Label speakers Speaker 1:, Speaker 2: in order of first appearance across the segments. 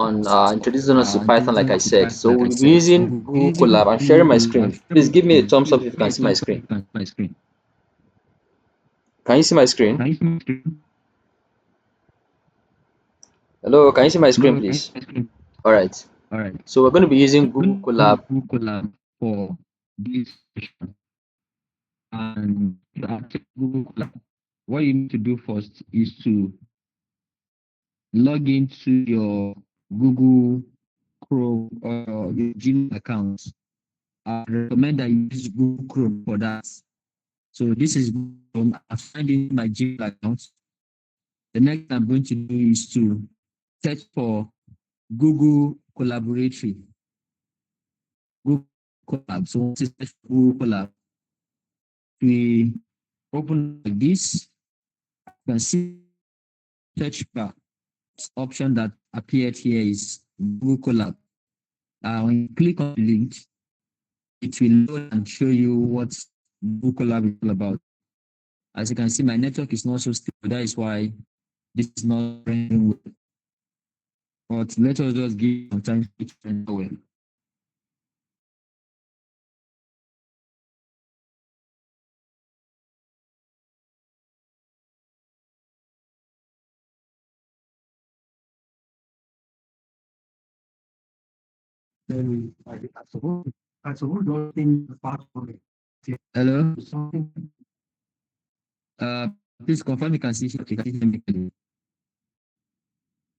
Speaker 1: on introducing us to Python, like I said. So we'll be using Google Colab. I'm sharing my screen. Please give me a thumbs up if you can see my screen. Can you see my screen? Hello, can you see my screen, please? All right. So we're going to be using Google Colab.
Speaker 2: For this session. And to access Google Cloud, what you need to do first is to log into your Google Chrome or your Gmail account. I recommend that you use Google Chrome for that. So this is Chrome. I've signed in my Gmail account. The next thing I'm going to do is to search for Google Collaboratory. Google Collab. So once you search for Google Collab, we open like this. You can see search bar option that appeared here is Google Colab. When you click on the link, it will load and show you what Google Colab is all about. As you can see, my network is not so stable. That is why this is not running well. But let us just give some time to it run well. Then I suppose don't think part of it. Hello? Uh, please confirm you can see if you can hear me clearly.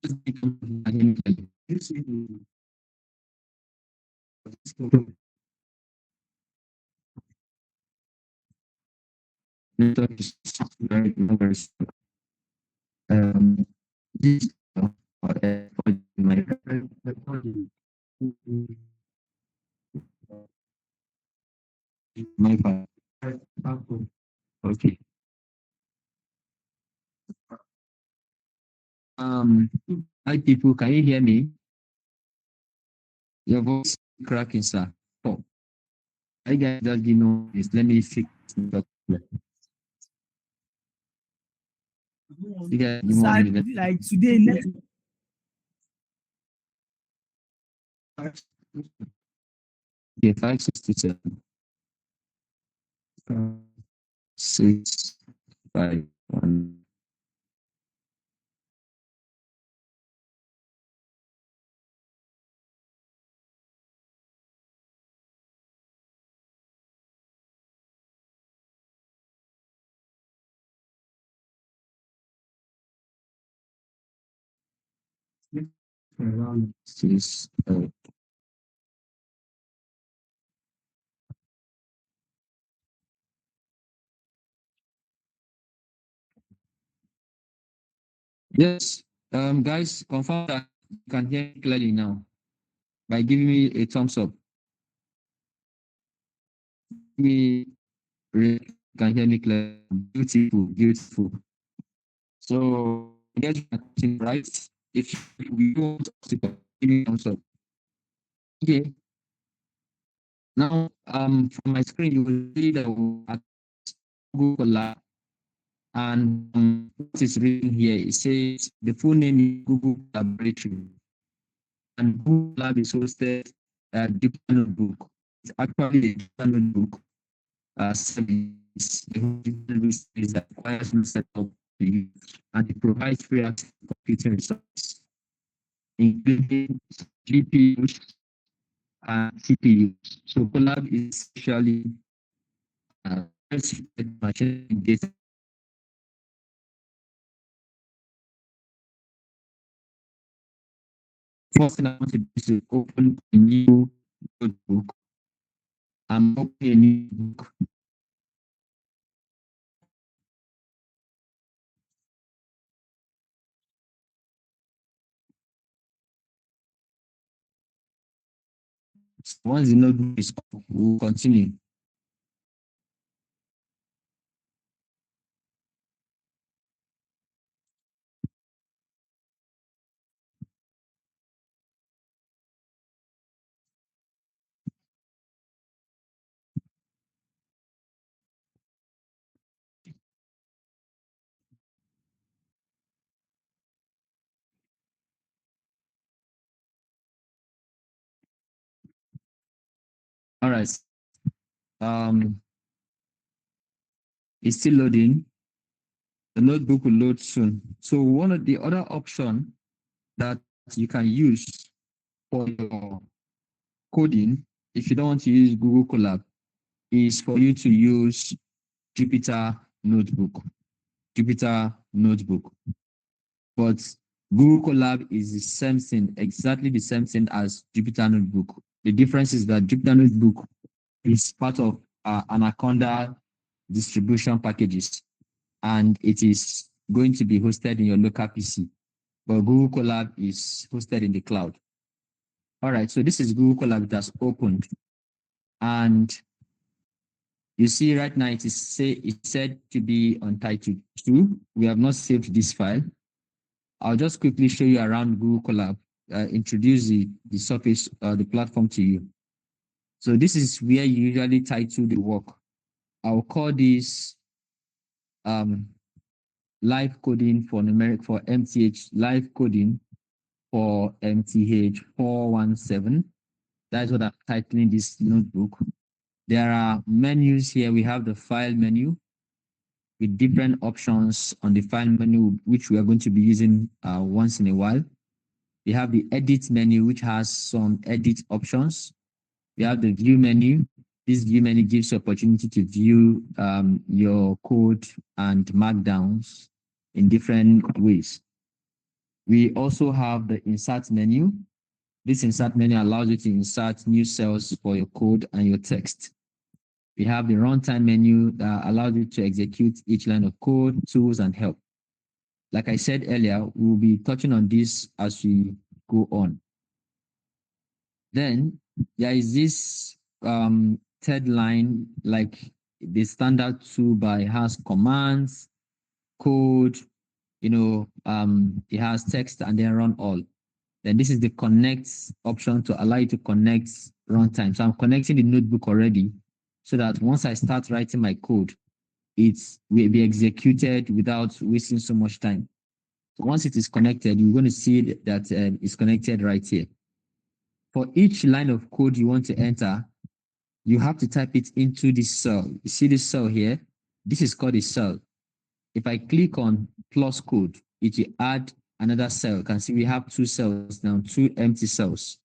Speaker 2: Just confirm you can hear me clearly. You see the network is very slow. This for my my part. Okay. Hi people, can you hear me? Your voice is cracking, sir. Oh, I guys just give me this. Let me fix it. You guys give me 1 minute.
Speaker 3: Like today, next
Speaker 2: Okay, 567 651. Six, yes. Guys, confirm that you can hear me clearly now by giving me a thumbs up. Me can hear me clearly. Beautiful, beautiful. So I guess right. If we want to give me thumbs up. Okay. Now from my screen you will see that Google Lab, and what is written here, it says the full name is Google Collaboratory, and Google Lab is hosted deep notebook. It's actually a deep notebook service. Is that requires no setup to use, and it provides free access to computing resources, including GPUs and CPUs. So Collab is actually machine data. First thing I want to do is to open a new notebook. I'm opening a new book. Once the notebook is up, we'll continue. All right. Um, it's still loading. The notebook will load soon. So one of the other option that you can use for your coding, if you don't want to use Google Colab, is for you to use Jupyter Notebook. Jupyter Notebook. But Google Colab is the same thing, exactly the same thing as Jupyter Notebook. The difference is that Jupyter Notebook is part of Anaconda distribution packages, and it is going to be hosted in your local PC. But Google Colab is hosted in the cloud. All right, so this is Google Colab that's opened, and you see right now it's said to be on title 2. We have not saved this file. I'll just quickly show you around Google Colab, introduce the surface, the platform to you. So this is where you usually title the work. I'll call this um, live coding for numeric for MTH, live coding for MTH 417. That's what I'm titling this notebook. There are menus here. We have the file menu with different options on the file menu, which we are going to be using once in a while. We have the edit menu, which has some edit options. We have the view menu. This view menu gives you opportunity to view your code and markdowns in different ways. We also have the insert menu. This insert menu allows you to insert new cells for your code and your text. We have the runtime menu that allows you to execute each line of code, tools, and help. Like I said earlier, we'll be touching on this as we go on. Then there is this third line, like the standard toolbar has commands, code, it has text and then run all. Then this is the connect option to allow you to connect runtime. So I'm connecting the notebook already so that once I start writing my code, it will be executed without wasting so much time. So once it is connected, you're going to see that it's connected right here. For each line of code you want to enter, you have to type it into this cell. You see this cell here? This is called a cell. If I click on plus code, it will add another cell. You can see we have 2 cells now, 2 empty cells.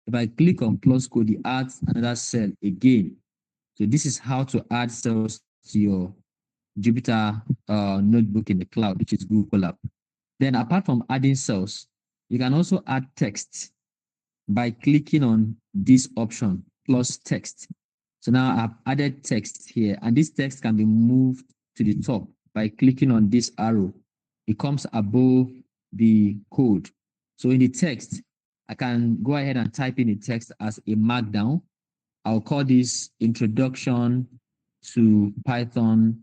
Speaker 2: If I click on plus code, it adds another cell again. So this is how to add cells to your Jupyter notebook in the cloud, which is Google Colab. Then apart from adding cells, you can also add text by clicking on this option, plus text. So now I've added text here, and this text can be moved to the top by clicking on this arrow. It comes above the code. So in the text, I can go ahead and type in the text as a markdown. I'll call this Introduction to Python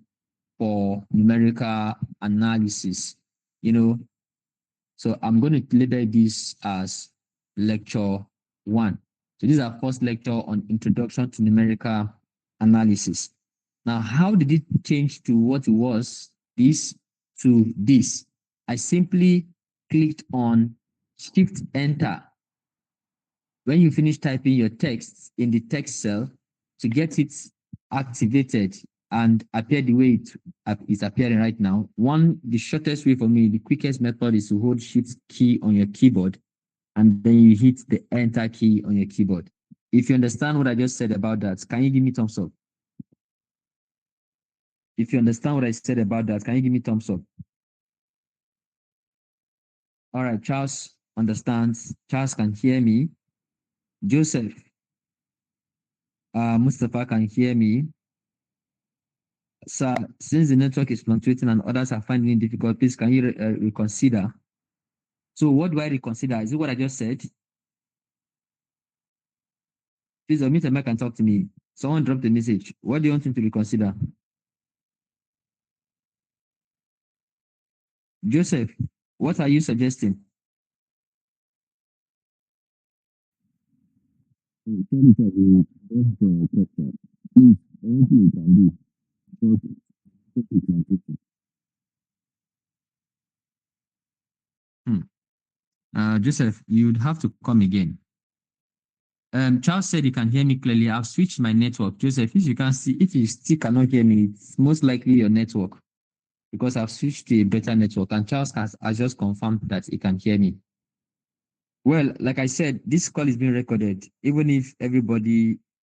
Speaker 2: for Numerical Analysis. So I'm going to label this as lecture 1. So this is our first lecture on Introduction to Numerical Analysis. Now, how did it change to what it was, this to this? I simply clicked on Shift Enter when you finish typing your text in the text cell to get it activated and appear the way it is appearing right now. The shortest way for me, the quickest method is to hold Shift key on your keyboard and then you hit the Enter key on your keyboard. If you understand what I just said about that, can you give me thumbs up? If you understand what I said about that, can you give me thumbs up? All right, Charles understands. Charles can hear me. Joseph, Mustafa can hear me. Sir, since the network is fluctuating and others are finding it difficult, please can you reconsider? So what do I reconsider? Is it what I just said? Please unmute the mic and talk to me. Someone dropped a message. What do you want him to reconsider? Joseph, what are you suggesting? Joseph, you'd have to come again. Charles said he can hear me clearly. I've switched my network. Joseph, if you can see, if you still cannot hear me, it's most likely your network because I've switched to a better network. And Charles has just confirmed that he can hear me. Well, like I said, this call is being recorded. Even if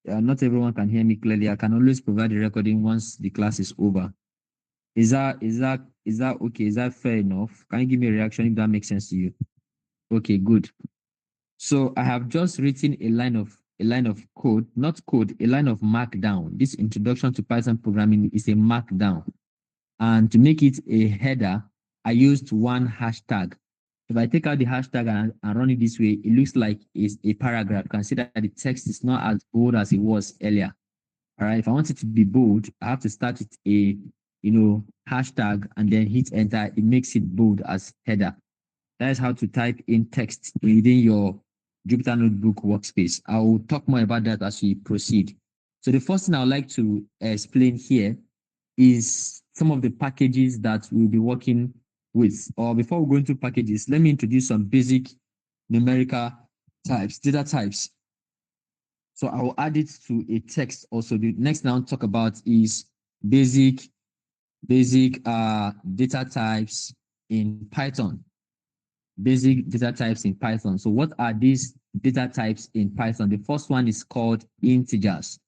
Speaker 2: not everyone can hear me clearly, I can always provide the recording once the class is over. Is that okay? Is that fair enough? Can you give me a reaction if that makes sense to you? Okay, good. So I have just written a line of code, not code, a line of markdown. This introduction to Python programming is a markdown. And to make it a header, I used one hashtag. If I take out the hashtag and run it this way, it looks like it's a paragraph. You can see that the text is not as bold as it was earlier. All right. If I want it to be bold, I have to start with a hashtag and then hit enter. It makes it bold as header. That is how to type in text within your Jupyter Notebook workspace. I will talk more about that as we proceed. So the first thing I would like to explain here is some of the packages that we'll be working with. Or before we go into packages, let me introduce some basic numerical types, data types. So I will add it to a text also. The next thing I'll talk about is basic data types in Python. Basic data types in Python. So what are these data types in Python? The first one is called integers,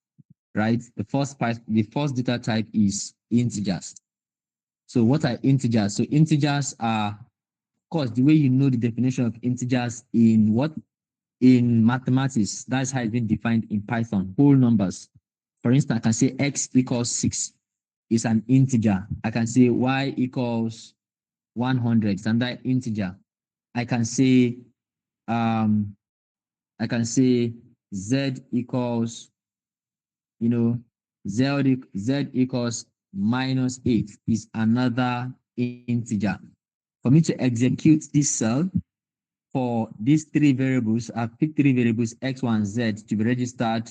Speaker 2: right? The first data type is integers. So what are integers? So integers are, of course, the way you know the definition of integers in what? In mathematics, that's how it's been defined in Python, whole numbers. For instance, I can say x equals 6 is an integer. I can say y equals 100 is another integer. I can say um I can say z equals z equals -8 is another integer. For me to execute this cell for these three variables, I've picked three variables x, y, and z to be registered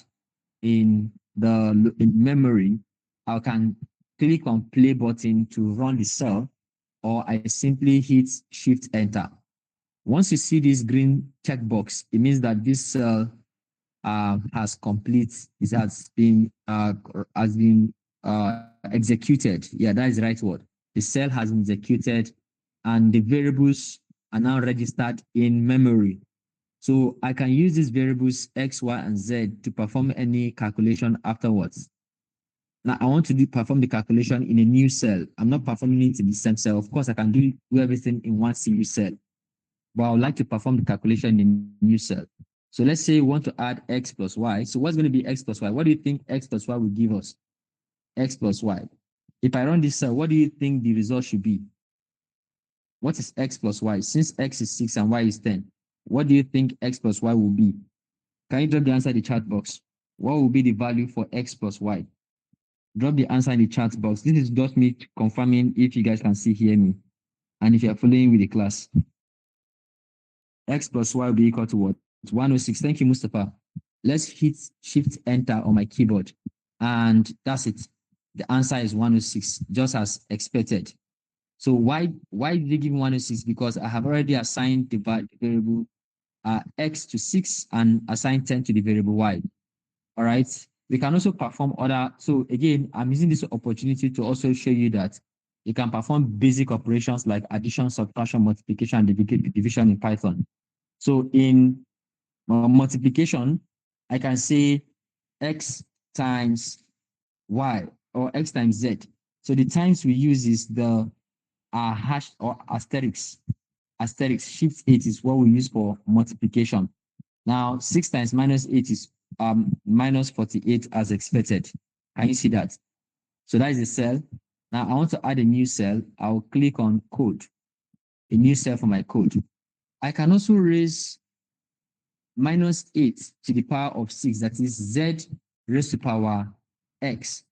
Speaker 2: in memory. I can click on play button to run the cell, or I simply hit shift enter. Once you see this green checkbox, it means that this cell it has been executed. Yeah, that is the right word. The cell has been executed and the variables are now registered in memory. So I can use these variables x, y, and z to perform any calculation afterwards. Now I want to perform the calculation in a new cell. I'm not performing it in the same cell. Of course, I can do everything in one single cell, but I would like to perform the calculation in a new cell. So let's say we want to add x plus y. So what's going to be x plus y? What do you think x plus y will give us? X plus y. If I run this cell, what do you think the result should be? What is x plus y? Since x is 6 and y is 10, what do you think x plus y will be? Can you drop the answer in the chat box? What will be the value for x plus y? Drop the answer in the chat box. This is just me confirming if you guys can hear me and if you're following with the class. X plus y will be equal to what? 106. Thank you, Mustafa. Let's hit shift enter on my keyboard. And that's it. The answer is 106, just as expected. So why did they give me 106? Because I have already assigned the variable x to 6 and assigned 10 to the variable y. All right. We can also perform other. So again, I'm using this opportunity to also show you that you can perform basic operations like addition, subtraction, multiplication, and division in Python. So in multiplication, I can say x times y or x times z. So the times we use is the hash or asterisk. Asterisk shift 8 is what we use for multiplication. Now 6 times -8 is minus 48 as expected. Can you see that? So that is a cell. Now I want to add a new cell. I'll click on code, a new cell for my code. I can also raise -8 to the power of 6, that is z raised to power x.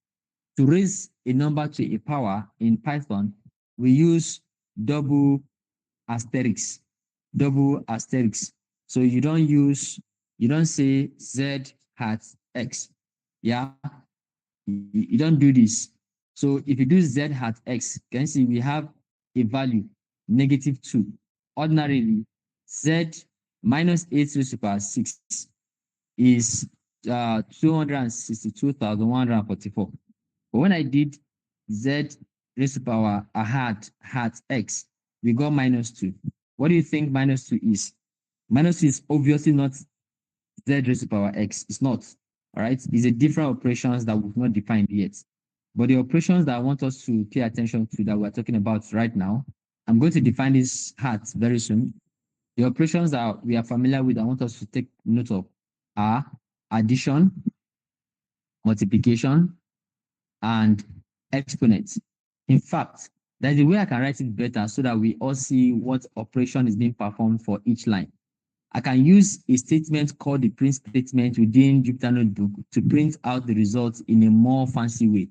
Speaker 2: To raise a number to a power in Python, we use double asterisk. Double asterisk. So you don't say z hat x. Yeah, you don't do this. So if you do z hat x, can you see we have a value -2. Ordinarily, z -8 raised to power 6
Speaker 3: is 262,144. But when I did z raised to the power hat x, we got -2. What do you think -2 is? -2 is obviously not z raised to the power x. It's not. All right. It's a different operations that we've not defined yet. But the operations that I want us to pay attention to that we're talking about right now, I'm going to define this hat very soon. The operations that we are familiar with, I want us to take note of are addition, multiplication, and exponents. In fact, there's a way I can write it better so that we all see what operation is being performed for each line. I can use a statement called the print statement within Jupyter Notebook to print out the results in a more fancy way.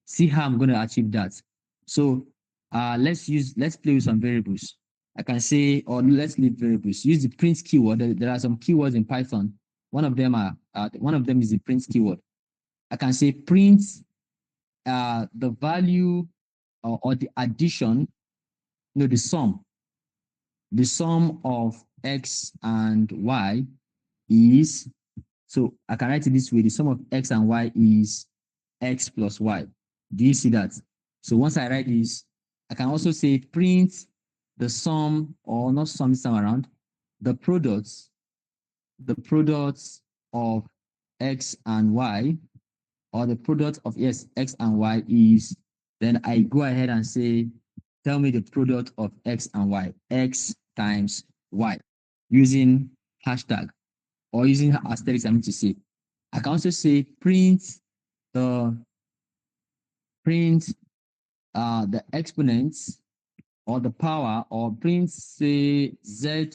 Speaker 3: See how I'm going to achieve that. So let's play with some variables. I can say, or let's leave variables. Use the print keyword. There are some keywords in Python. One of them is the print keyword. I can say print the value or the addition, the sum of x and y is, so I can write it this way, the sum of x and y is x plus y. Do you see that? So once I write this, I can also say print the sum, or not sum this time around, the products of x and y, or the product of yes, x and y is, then I go ahead and say, tell me the product of x and y, x times y, using hashtag or using asterisks. I mean to say, I can also say print the exponents or the power, or print say z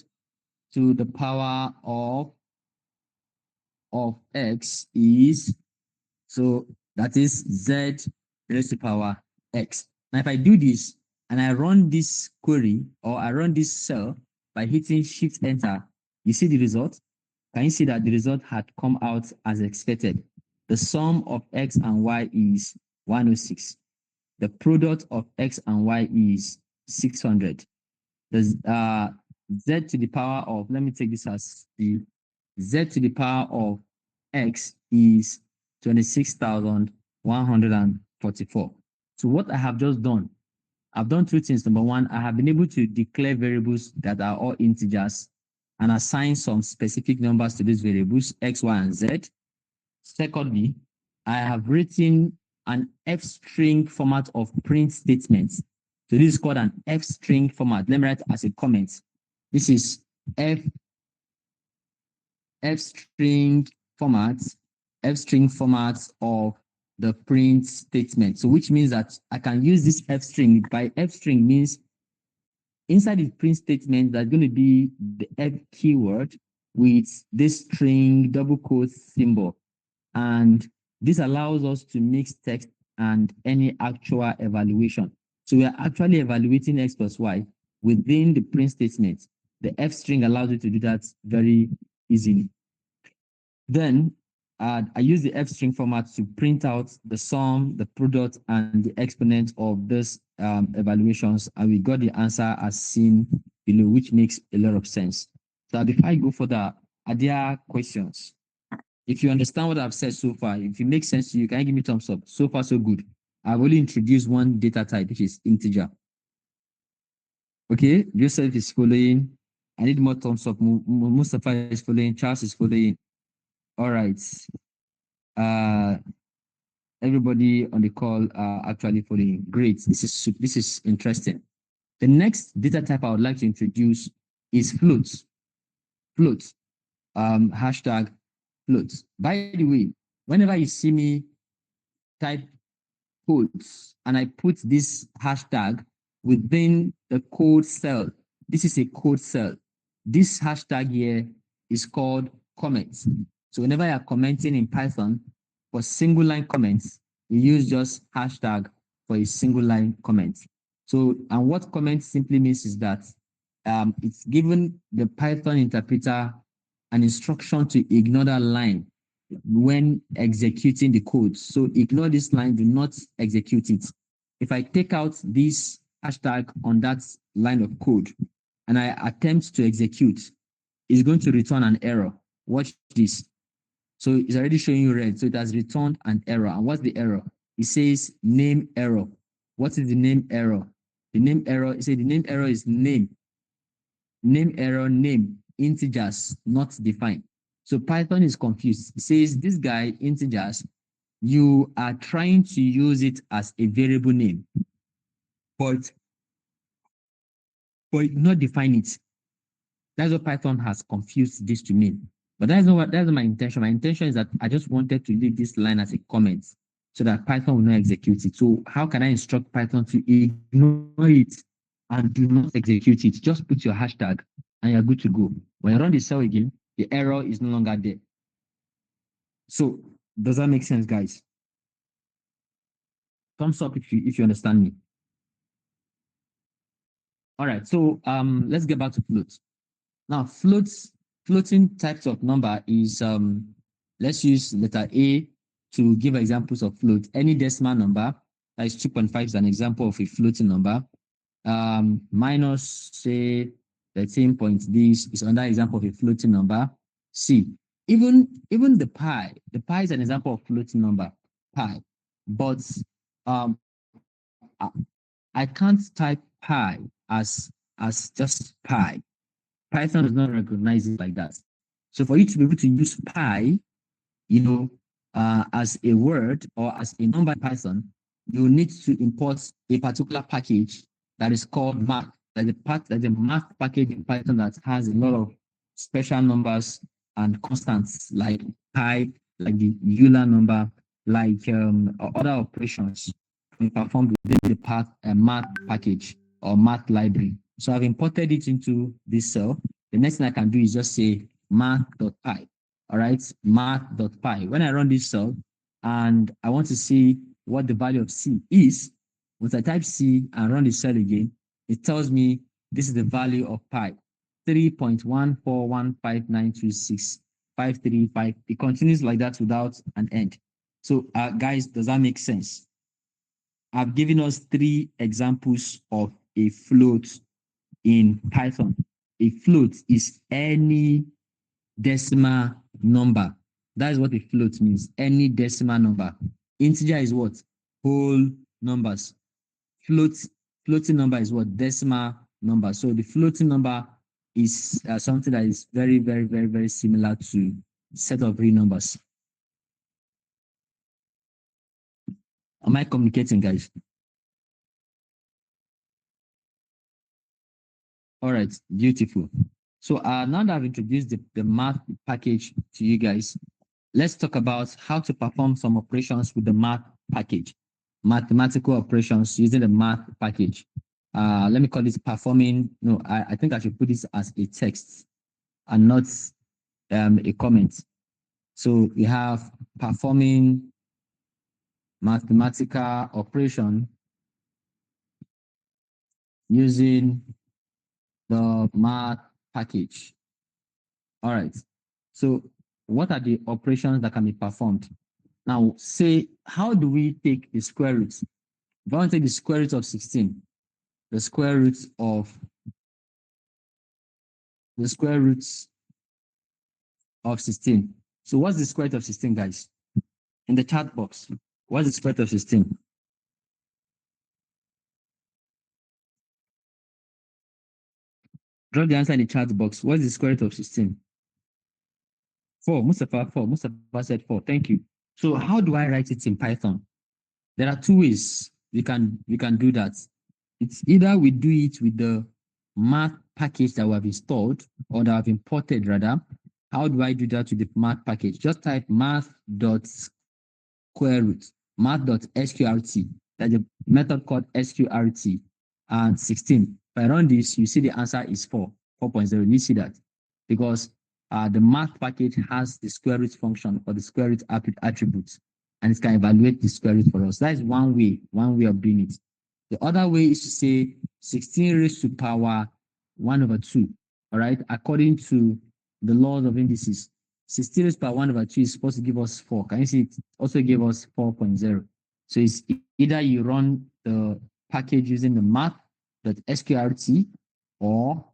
Speaker 3: to the power of x is, so that is z raised to the power x. Now, if I do this and I run this query or I run this cell by hitting Shift Enter, you see the result? Can you see that the result had come out as expected? The sum of x and y is 106. The product of x and y is 600. The z to the power of, let me take this as the z to the power of x is 26,144. So what I have just done, I've done two things. Number one, I have been able to declare variables that are all integers and assign some specific numbers to these variables, x, y, and z. Secondly, I have written an F-string format of print statements. So this is called an F-string format. Let me write as a comment. This is F-string formats of the print statement. So which means that I can use this F-string. By F-string means inside the print statement, there's going to be the F keyword with this string double quote symbol. And this allows us to mix text and any actual evaluation. So we are actually evaluating x plus y within the print statement. The F string allows you to do that very easily. Then I use the F string format to print out the sum, the product, and the exponent of these evaluations, and we got the answer as seen below, which makes a lot of sense. So before I go further, are there questions? If you understand what I've said so far, if it makes sense to you, can you give me thumbs up? So far, so good. I've only introduced one data type, which is integer. Okay, Joseph is following. I need more thumbs up. Mustafa is following. Charles is following. All right. Everybody on the call are actually following. Great. This is interesting. The next data type I would like to introduce is floats. Floats. Hashtag floats. By the way, whenever you see me type codes and I put this hashtag within the code cell, this is a code cell. This hashtag here is called comments. So whenever you're commenting in Python for single line comments, we use just hashtag for a single line comment. So, and what comment simply means is that it's given the Python interpreter an instruction to ignore that line when executing the code. So ignore this line, do not execute it. If I take out this hashtag on that line of code and I attempt to execute, it's going to return an error. Watch this. So it's already showing you red. So it has returned an error. And what's the error? It says name error. What is the name error? The name error, it says the name error is name. Name error, name, integers, not defined. So Python is confused. It says this guy, integers, you are trying to use it as a variable name, but not define it. That's what Python has confused this to mean. But that's not my intention. My intention is that I just wanted to leave this line as a comment so that Python will not execute it. So how can I instruct Python to ignore it and do not execute it? Just put your hashtag and you're good to go. When you run the cell again, the error is no longer there. So does that make sense, guys? Thumbs up if you understand me. All right, so let's get back to floats. Now, floating types of number is let's use letter A to give examples of float. Any decimal number, that is 2.5 is an example of a floating number. Minus say 13 point this is another example of a floating number. C. Even the pi is an example of floating number, pi. But um I, I can't type pi as just pi. Python does not recognize it like that. So for you to be able to use pi, as a word or as a number in Python, you need to import a particular package that is called math. There's a math package in Python that has a lot of special numbers and constants like pi, like the Euler number, like other operations performed within the math package or math library. So I've imported it into this cell. The next thing I can do is just say math.py. All right, math.py. When I run this cell and I want to see what the value of C is, once I type C and run the cell again, it tells me this is the value of pi, 3.1415926.535. It continues like that without an end. So guys, does that make sense? I've given us 3 examples of a float in Python. A float is any decimal number. That is what a float means. Any decimal number. Integer is what? Whole numbers. Floating number is what? Decimal number. So the floating number is something that is very, very, very, very similar to set of real numbers. Am I communicating, guys? All right, beautiful. So now that I've introduced the math package to you guys, let's talk about how to perform some operations with the math package. Mathematical operations using the math package. Let me call this performing. No, I think I should put this as a text and not a comment. So we have performing mathematical operation using the math package. All right. So what are the operations that can be performed? Now, say, how do we take the square root? If I want to take the square root of 16, the square root of 16. So what's the square root of 16, guys? In the chat box, what's the square root of 16? Drop the answer in the chat box. What's the square root of 16? 4. Mustafa, 4. Mustafa said 4. Thank you. So how do I write it in Python? There are 2 ways we can do that. It's either we do it with the math package that we have installed or that I've imported rather. How do I do that with the math package? Just type math.square-root, math.sqrt. That's a method called sqrt and 16. If I run this, you see the answer is 4.0. You see that because the math package has the square root function or the square root attributes, and it can evaluate the square root for us. That is one way of doing it. The other way is to say 16 raised to power 1 over 2. All right, according to the laws of indices, 16 raised to power 1 over 2 is supposed to give us 4. Can you see it also gave us 4.0? So it's either you run the package using the math.sqrt or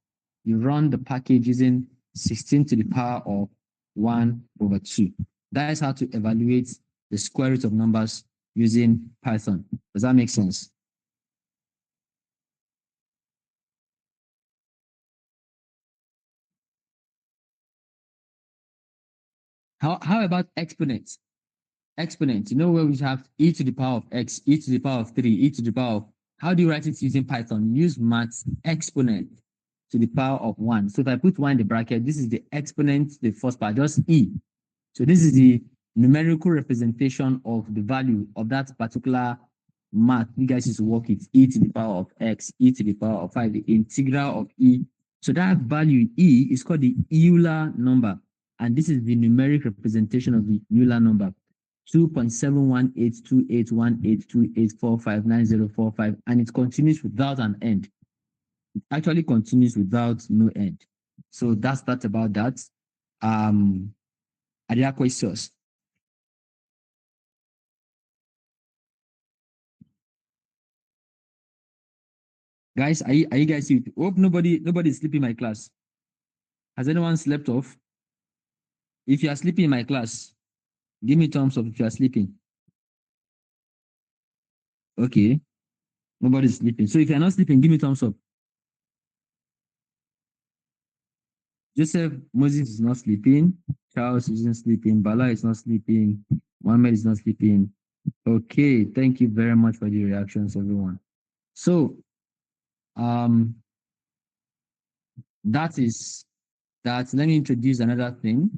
Speaker 3: you run the package using 16 to the power of 1 over 2. That is how to evaluate the square root of numbers using Python. Does that make sense? How about exponents? Exponent, you know where we have e to the power of x, e to the power of 3, e to the power of, how do you write it using Python? Use maths exponent to the power of 1. So if I put 1 in the bracket, this is the exponent, the first part, just e. So this is the numerical representation of the value of that particular math you guys used to work with, e to the power of x, e to the power of 5, the integral of e. So that value e is called the Euler number. And this is the numeric representation of the Euler number. 2.718281828459045, and it continues without an end. It actually continues without no end. So that's that about that. Are there questions? Guys, are you guys sleeping? Hope nobody is sleeping in my class. Has anyone slept off? If you are sleeping in my class, give me thumbs up if you are sleeping. Okay. Nobody's sleeping. So if you're not sleeping, give me thumbs up. Joseph Moses is not sleeping. Charles isn't sleeping. Bala is not sleeping. Mohammed is not sleeping. Okay, thank you very much for the reactions, everyone. So, that is that. Let me introduce another thing.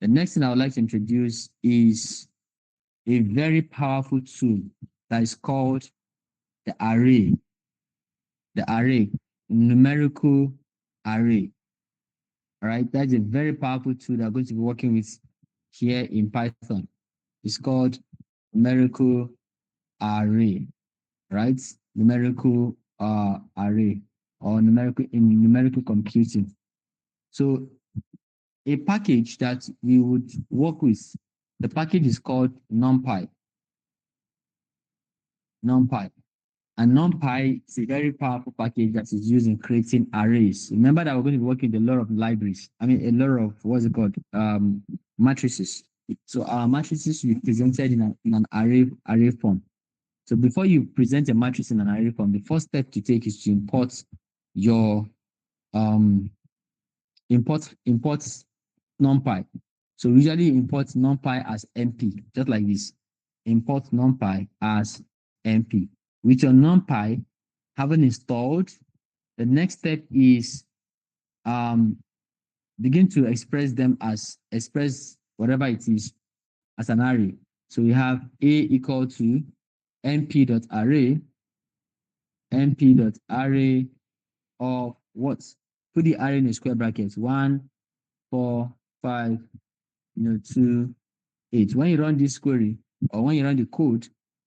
Speaker 3: The next thing I would like to introduce is a very powerful tool that is called the array. The array, numerical array. All right, that's a very powerful tool that I'm going to be working with here in Python. It's called numerical array, right? Numerical array or numerical computing. So a package that we would work with, the package is called NumPy. NumPy. And NumPy is a very powerful package that is used in creating arrays. Remember that we're going to be working with a lot of libraries. I mean, a lot of, what's it called? Matrices. So our matrices will be presented in an array form. So before you present a matrix in an array form, the first step to take is to import your import NumPy. So we usually import NumPy as MP, just like this. Import NumPy as MP. With your NumPy having installed, the next step is begin to express whatever it is as an array. So we have A equal to np.array, np.array of what? Put the array in a square bracket. 1, 4, 5, 2, 8. When you run this query or when you run the code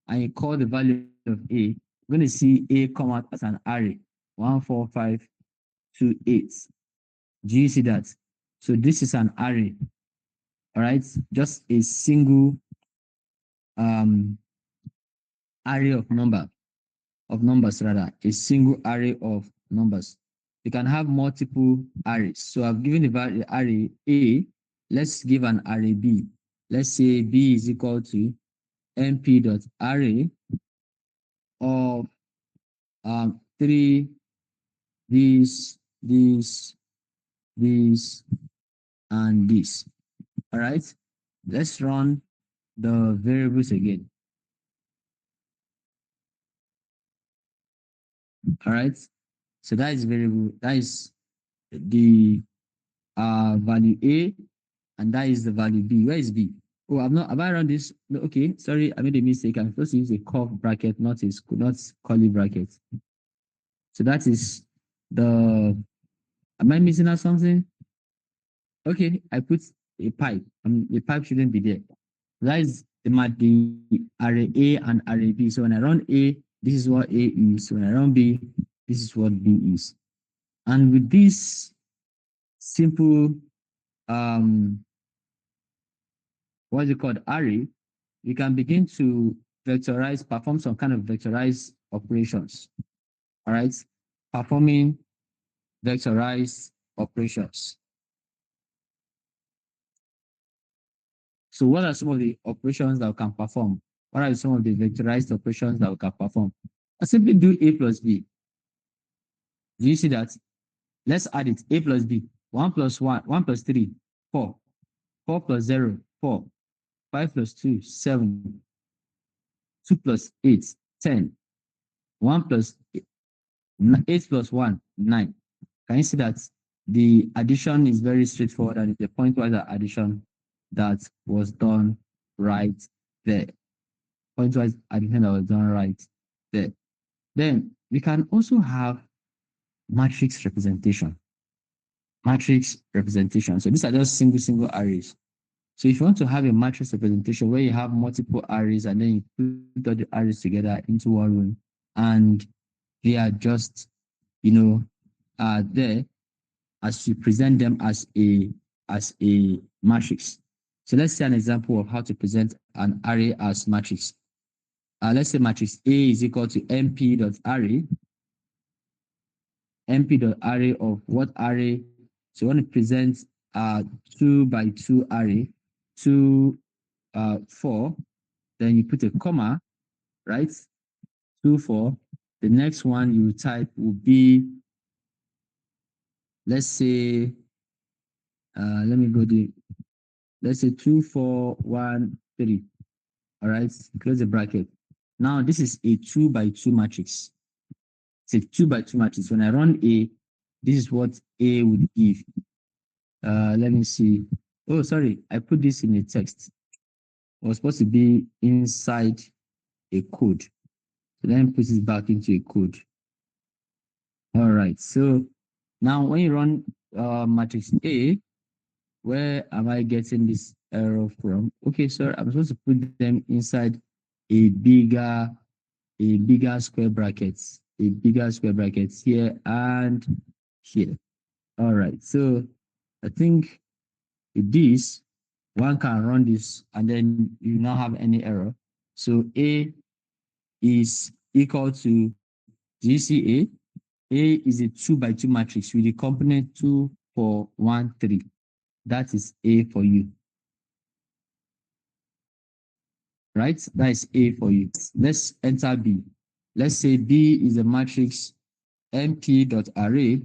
Speaker 3: and you call the value of A, you're going to see A come out as an array. 1, 4, 5, 2, 8. Do you see that? So this is an array. All right, just a single array of numbers rather, a single array of numbers. You can have multiple arrays. So I've given the array A. Let's give an array B. Let's say B is equal to np.array of 3, this, and this. All right. Let's run the variables again. All right. So that is variable. That is the value A, and that is the value B. Where is B? Oh, have I run this? No, okay, sorry, I made a mistake. I'm supposed to use a curved bracket, not curly bracket. So that is the. Am I missing out something? Okay, I put a pipe. The pipe shouldn't be there. That is the array A and array B. So when I run A, this is what A is. When I run B, this is what B is. And with this simple what's it called, array, we can begin to perform some kind of vectorized operations. All right, performing vectorized operations. So what are some of the operations that we can perform? What are some of the vectorized operations that we can perform? I simply do A plus B. Do you see that? Let's add it. A plus B. 1 plus 1, 1 plus 3, 4. 4 plus 0, 4. 5 plus 2, 7. 2 plus 8, 10. 1 plus 8 plus 1, 9. Can you see that the addition is very straightforward and it's a pointwise addition that was done right there. Pointwise addition that was done right there. Then we can also have matrix representation. Matrix representation. So these are just single arrays. So if you want to have a matrix representation where you have multiple arrays and then you put all the arrays together into one room and they are just, there as you present them as a matrix. So let's see an example of how to present an array as matrix. Let's say matrix A is equal to mp.array. mp.array of what array? So you want to present a 2 by 2 array, 2, 4. Then you put a comma, right? 2, 4. The next one you type will be, let's say, let me go to, let's say 2, 4, 1, 3. All right, close the bracket. Now this is a 2 by 2 matrix. It's a 2 by 2 matrix. When I run A, this is what A would give. Let me see. Oh, sorry, I put this in a text. It was supposed to be inside a code. So then put it back into a code. All right, so now when you run matrix A, where am I getting this error from? Okay, sorry, I'm supposed to put them inside a bigger square brackets, here and here. All right, so I think with this, one can run this and then you not have any error. So A is equal to, do you see A? A is a 2 by 2 matrix with the component 2, 4, 1, 3. That is A for you. Right? That is A for you. Let's enter B. Let's say B is a matrix mp.array.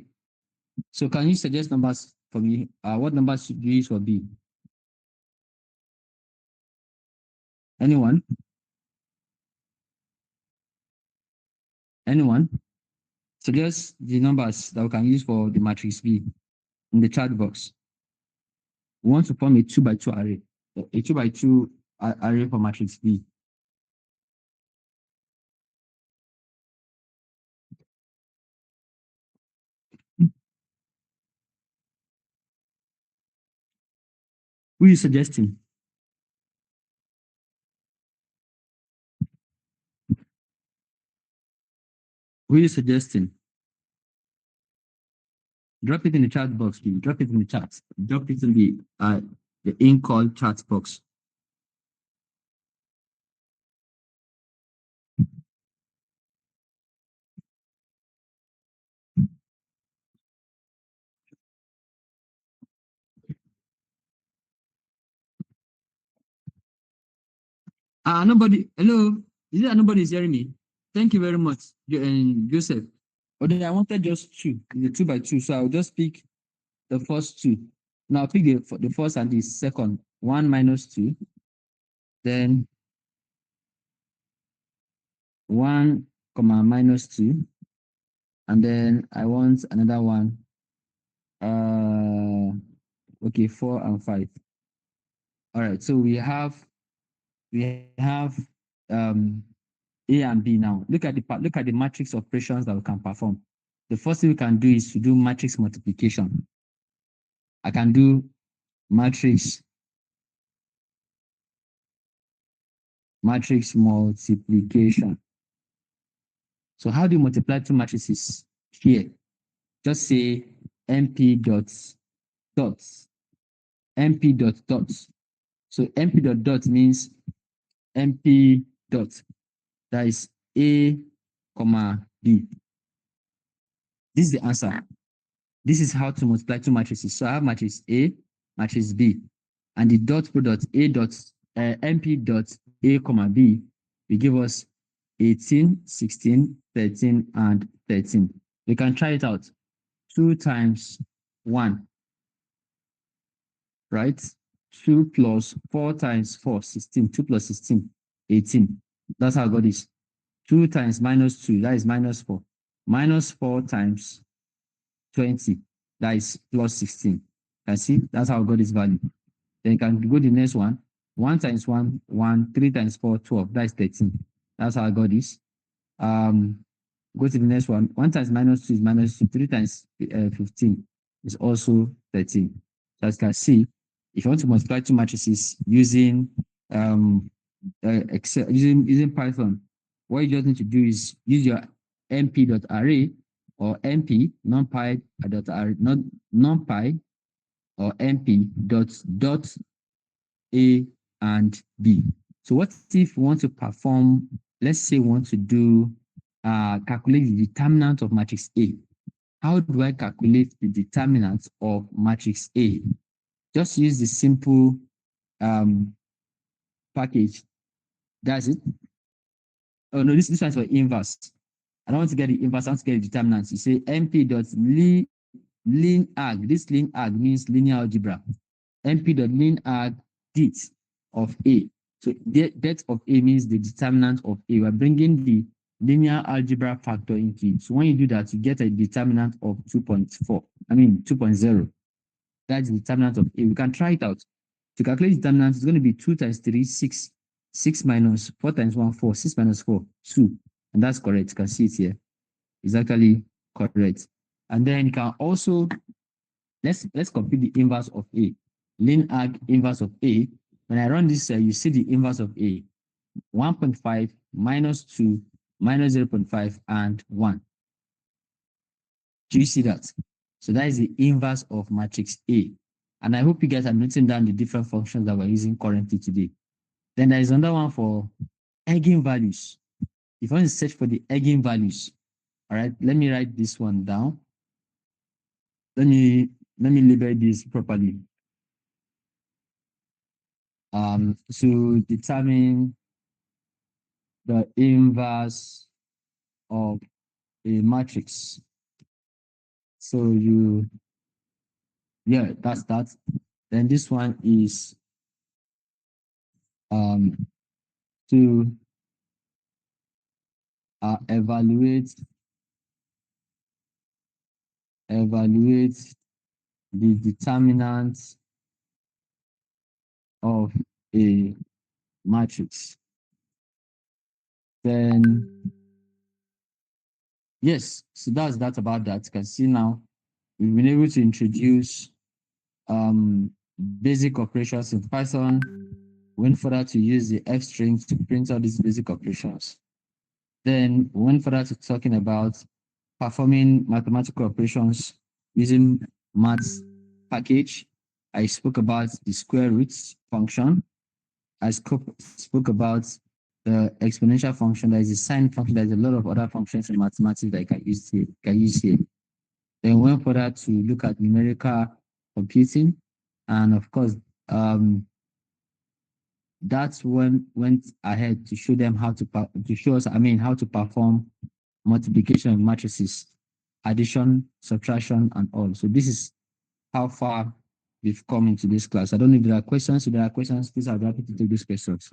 Speaker 3: So can you suggest numbers for me? What numbers should you use for B? Anyone? Anyone? Suggest the numbers that we can use for the matrix B in the chat box. We want to form a 2 by 2 array. A 2 by 2 array for matrix B. Who are you suggesting? Who are you suggesting? Drop it in the chat box, please. Drop it in the chat. Drop it in the in-call chat box. Nobody. Hello. Is it that nobody is hearing me? Thank you very much, Joseph. But I wanted just 2, the 2 by 2. So I'll just pick the first 2. Now I'll pick the first and the second. 1 minus 2. Then 1 comma minus 2. And then I want another one. Okay, 4 and 5. All right. So we have A and B now. Look at the matrix operations that we can perform. The first thing we can do is to do matrix multiplication. I can do matrix multiplication. So how do you multiply 2 matrices here? Just say mp dot dots. mp dot dots. So mp dot dot means mp dot. That is A, comma B. This is the answer. This is how to multiply 2 matrices. So I have matrix A, matrix B. and the dot product mp dot a comma b will give us 18, 16, 13, and 13. We can try it out. 2 times 1, right? 2 plus 4 times 4, 16. 2 plus 16, 18. That's how I got this. 2 times minus 2, that is minus 4. Minus 4 times 20, that is plus 16. Can see? That's how I got this value. Then you can go to the next one. 1 times 1, 1. 3 times 4, 12. That is 13. That's how I got this. Go to the next one. 1 times minus 2 is minus 2. 3 times 15 is also 13. So as you can see, if you want to multiply two matrices using Excel, using Python, what you just need to do is use your np.array or np numpy.array, not numpy or np dot a and b. So what if we want to perform, let's say we want to do calculate the determinant of matrix A. How do I calculate the determinant of matrix A? Just use the simple package. That's it. Oh no, this one is for inverse. I don't want to get the inverse, I want to get the determinant. You say np.len arg. This len arg means linear algebra. np.len arg det of A. So det of A means the determinant of A. We're bringing the linear algebra factor into it. So when you do that, you get a determinant of 2.4. I mean 2.0. That's the determinant of A. We can try it out. To calculate the determinant, it's going to be 2 times 3, 6. 6 minus 4 times 1, 4. 6 minus 4, 2. And that's correct. You can see it here. It's actually correct. And then you can also, let's compute the inverse of A. Len arg inverse of A. When I run this, you see the inverse of A. 1.5 minus 2 minus 0.5 and 1. Do you see that? So that is the inverse of matrix A. And I hope you guys are noting down the different functions that we're using currently today. Then there is another one for eigenvalues. If you want to search for the eigenvalues, all right, let me write this one down. Let me label this properly. To determine the inverse of a matrix. So that's that. Then this one is to evaluate the determinant of a matrix. Then yes, so that's that about that. You can see now we've been able to introduce basic operations in Python. Went further to use the F string to print out these basic operations. Then went further to talking about performing mathematical operations using maths package. I spoke about the square roots function. I spoke about the exponential function. There is a sine function. There's a lot of other functions in mathematics that I can use here. Then went further to look at numerical computing, and of course, that's when went ahead to show them how to show us, how to perform multiplication of matrices, addition, subtraction, and all. So this is how far we've come into this class. I don't know if there are questions. If there are questions, please, I'll be happy to take these questions.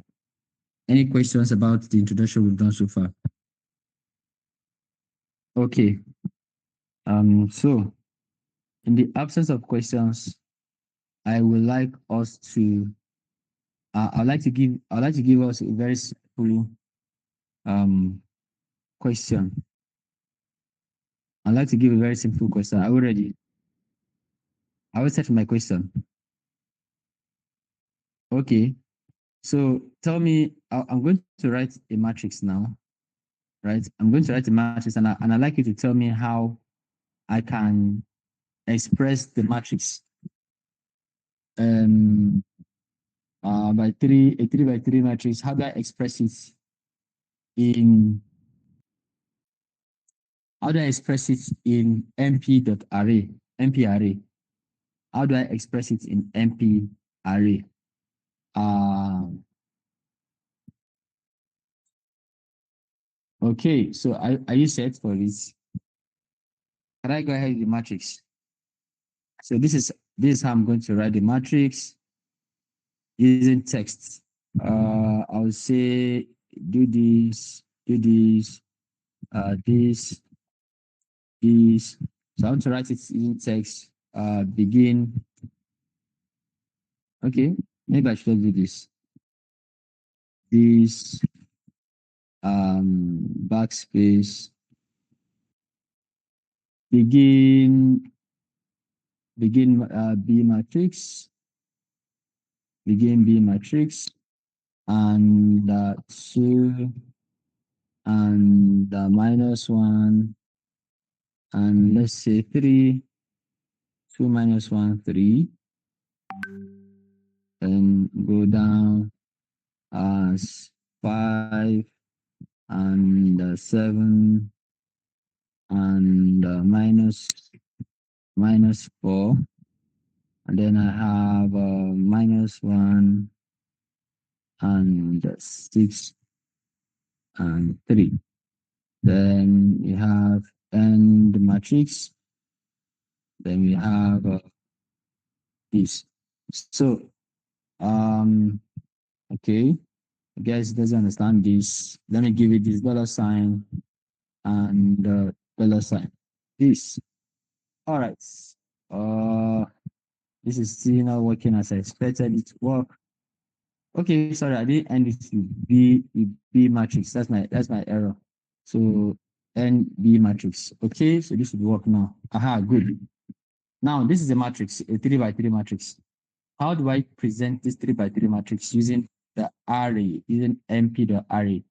Speaker 3: Any questions about the introduction we've done so far? Okay. So in the absence of questions, I would like us to I'd like to give us a very simple question. I'd like to give a very simple question. Are we ready? I will set my question. Okay. So tell me, I'm going to write a matrix now, right? I'm going to write a matrix, and I'd like you to tell me how I can express the matrix by a 3 by 3 matrix. How do I express it in np.array, np array? How do I express it in np array? Um, okay, so are you set for this? Can I go ahead with the matrix? So this is how I'm going to write the matrix using text. I'll say do this, this, this. So I want to write it using text. Begin. Okay, maybe I should do this. This backspace. Begin B matrix. Begin B matrix and 2 and -1 and let's say 3, 2 minus 1, 3, and go down as 5 and 7 and minus 4, and then I have -1 and 6 and 3. Then we have end matrix. Then we have this. So, okay, I guess it doesn't understand this. Let me give it this $sign and $sign. This. All right. Uh, this is still not working as I expected it to work. Okay, sorry, I didn't end it with B matrix. That's my error. So N B matrix. Okay, so this should work now. Aha, good. Now this is a matrix, a 3 by 3 matrix. How do I present this 3 by 3 matrix using the array, using mp.array?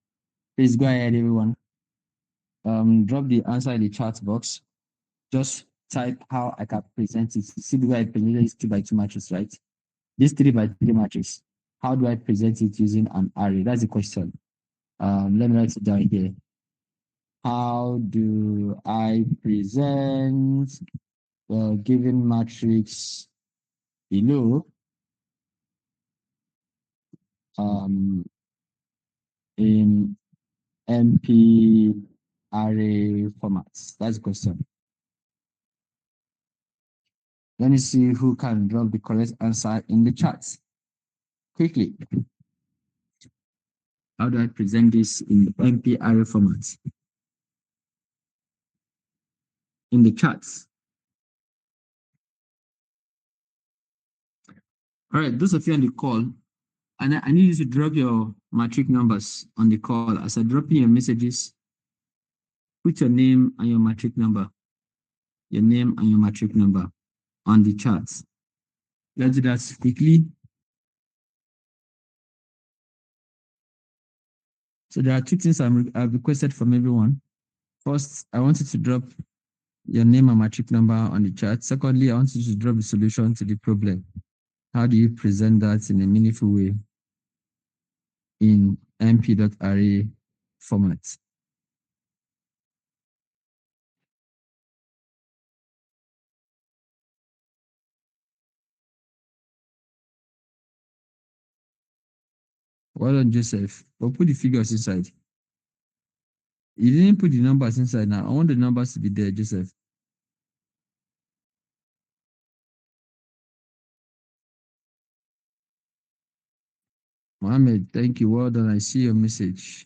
Speaker 3: Please go ahead, everyone. Drop the answer in the chat box. Just type how I can present it. See the way I presented this 2 by 2 matrix, right? This 3 by 3 matrix. How do I present it using an array? That's the question. Let me write it down here. How do I present the given matrix below in MP array formats? That's the question. Let me see who can drop the correct answer in the chat quickly. How do I present this in MP array formats? In the charts. All right, those of you on the call, and I need you to drop your matric numbers on the call. As I drop in your messages, put your name and your matric number. Your name and your matric number on the charts. Let's do that quickly. So there are two things I've requested from everyone. First, I want you to drop your name and matric number on the chat. Secondly, I want you to drop the solution to the problem. How do you present that in a meaningful way in mp.array format? Well done, Joseph. But put the figures inside. You didn't put the numbers inside now. I want the numbers to be there, Joseph. Mohammed, thank you. Well done. I see your message.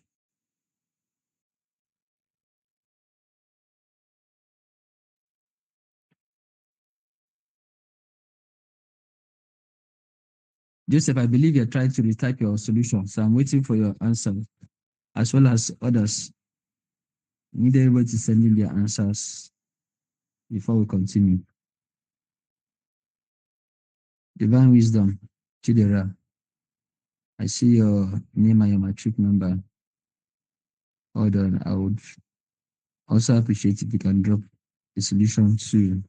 Speaker 3: Joseph, I believe you're trying to retype your solution, so I'm waiting for your answer, as well as others. I need everybody to send in their answers before we continue. Divine Wisdom, Chidera. I see your name and your matric number. Hold on. I would also appreciate if you can drop the solution to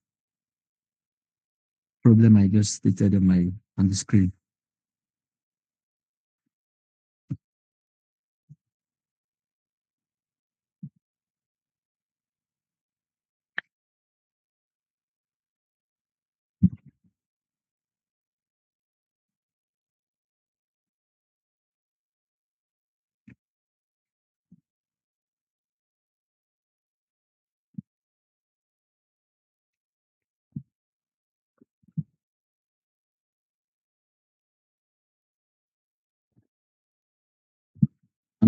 Speaker 3: problem I just stated on the screen.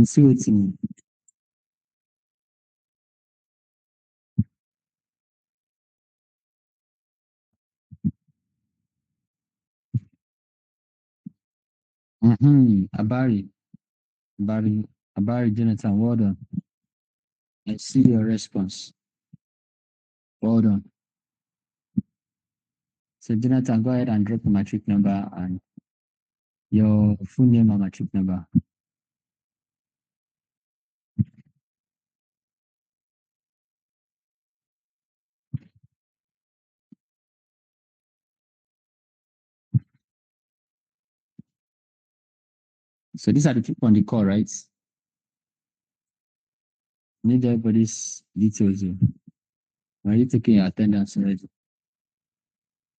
Speaker 3: I'm still waiting. Abari, Abari, Abari, Jonathan, well done. I see your response. Well done. So Jonathan, go ahead and drop your matric number and your full name and matric number. So these are the people on the call, right? Need everybody's details. Are you taking your attendance already?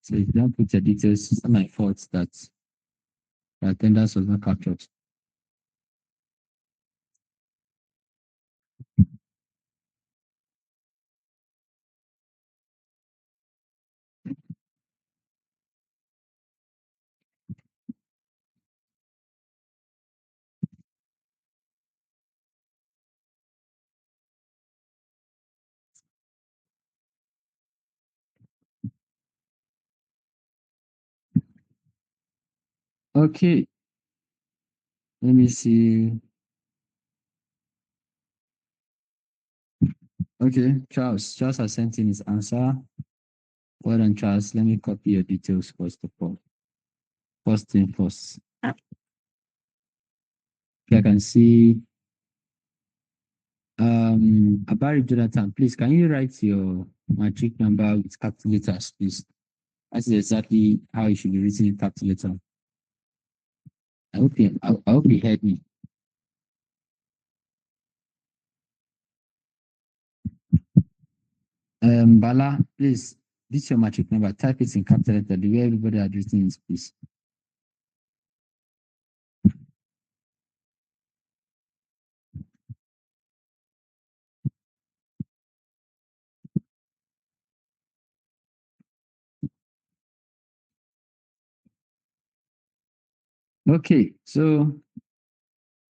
Speaker 3: So if you don't put your details, it's not my fault that the attendance was not captured. Okay, let me see. Okay, Charles. Charles has sent in his answer. Well done, Charles. Let me copy your details first of all. First thing first. Okay, I can see Abari Jonathan, please can you write your matric number with capital letters, please? That's exactly how it should be written in capital letter. I hope you heard me. Bala, please, this is your matric number. Type it in capital letter the way everybody had written it, please. Okay, so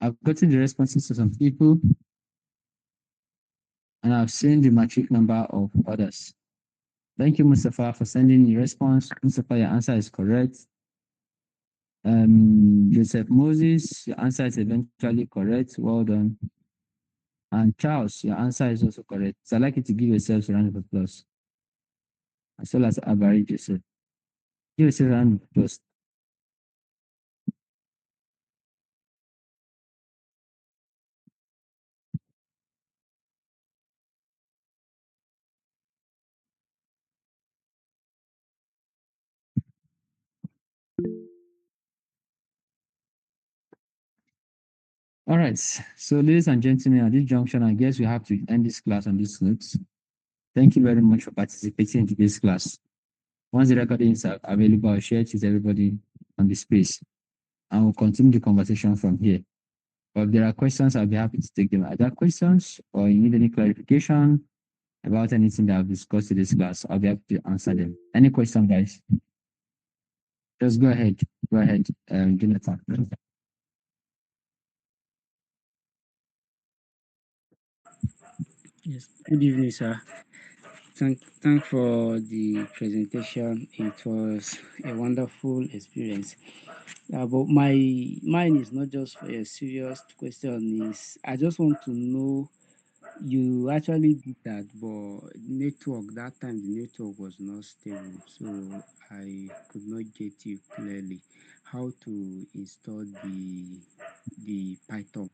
Speaker 3: I've gotten the responses to some people and I've seen the matric number of others. Thank you, Mustafa, for sending the response. Mustafa, your answer is correct. Joseph Moses, your answer is eventually correct. Well done. And Charles, your answer is also correct. So I'd like you to give yourselves a round of applause. As well as Abari Joseph. Give yourself a round of applause. All right. So, ladies and gentlemen, at this junction, I guess we have to end this class on this note. Thank you very much for participating in today's class. Once the recording is available, I'll share it with everybody on the space. And we'll continue the conversation from here. But if there are questions, I'll be happy to take them. Are there questions or you need any clarification about anything that I've discussed in this class? I'll be happy to answer them. Any question, guys? Just go ahead. Go ahead, Jonathan.
Speaker 4: Yes. Good evening, sir. Thank for the presentation. It was a wonderful experience. But mine is not just a serious question. Is I just want to know you actually did that, but network that time the network was not stable, so I could not get you clearly how to install the Python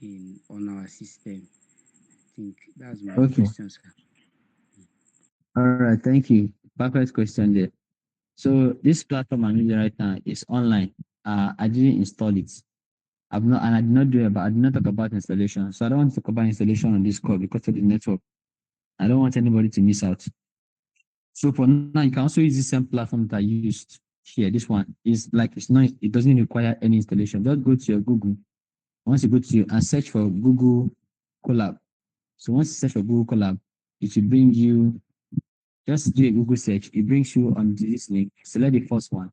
Speaker 4: in on our system. I think that's my
Speaker 3: Okay.
Speaker 4: question, sir.
Speaker 3: All right. Thank you. Perfect question there. So this platform I'm using right now is online. I didn't install it. I've not, and I did not do it, but I did not talk about installation. So I don't want to talk about installation on this call because of the network. I don't want anybody to miss out. So for now, you can also use the same platform that I used here. This one is like it's not. It doesn't require any installation. Just go to your Google. Once you go to and search for Google Colab. So once you search for Google Colab, it will bring you. Just do a Google search. It brings you on this link. Select the first one.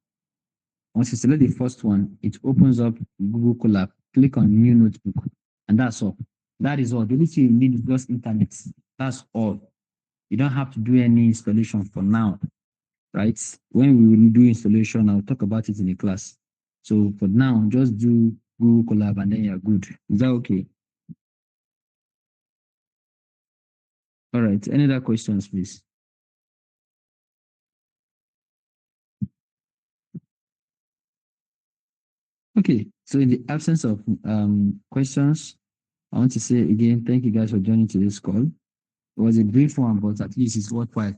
Speaker 3: Once you select the first one, it opens up Google Colab. Click on New Notebook. And that's all. That is all. The only thing you need is just internet. That's all. You don't have to do any installation for now, right? When we will do installation, I'll talk about it in the class. So for now, just do Google Colab and then you're good. Is that okay? All right. Any other questions, please? Okay. So in the absence of questions, I want to say again, thank you guys for joining today's call. It was a brief one, but at least it's worthwhile.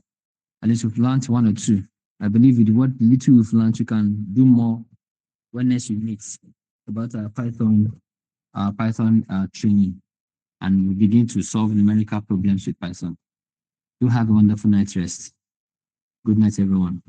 Speaker 3: At least we've learned one or two. I believe with what little we've learned, we can do more when next we meet about our Python training, and we begin to solve numerical problems with Python. Do have a wonderful night rest. Good night, everyone.